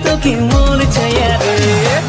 तो की मोर छाया रे।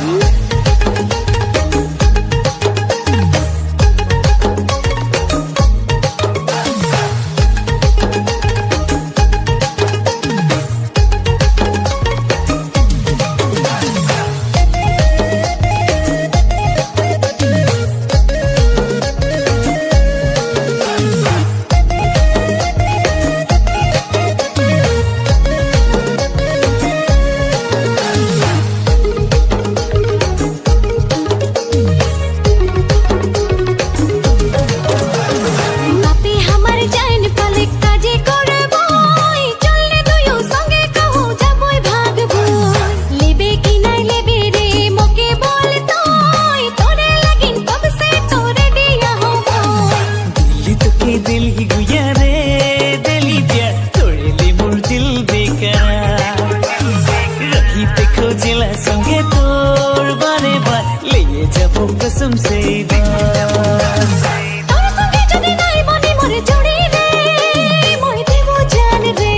दिल ही गुया रे दिली प्या तोड़ले मोर दिल बेकार रही ते खोजिला संगे तोर बारे बार ले जाबो कसम से तोर संगे जदि नाई बनी मोर जोड़ी रे मोर देबो जान रे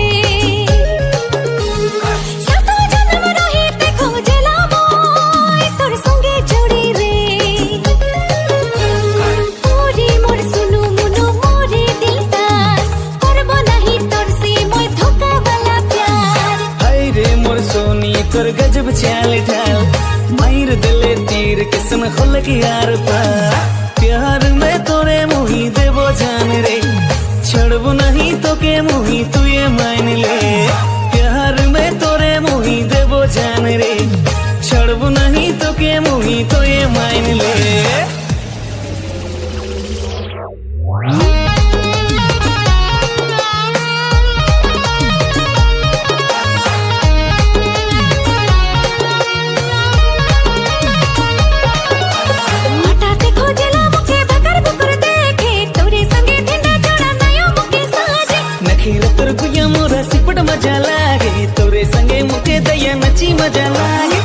सातो जन्म रही ते खोजिला मोय तोर संगे जोड़ी रे ओरी मोर सुनु मुनु तोर गजब चाल ढाल मायर दिले तीर किस्म खुल के यार पा प्यार में तोरे मुही देबो जान रे छड़बो नहीं तो के मुही तू ये मान ले प्यार में तोरे मुही देबो जान रे छड़बो नहीं तो के मुही तो ये मान ले। मोरा सिपट मजा लागे तोरे संगे मुके दया नची मजा लागे।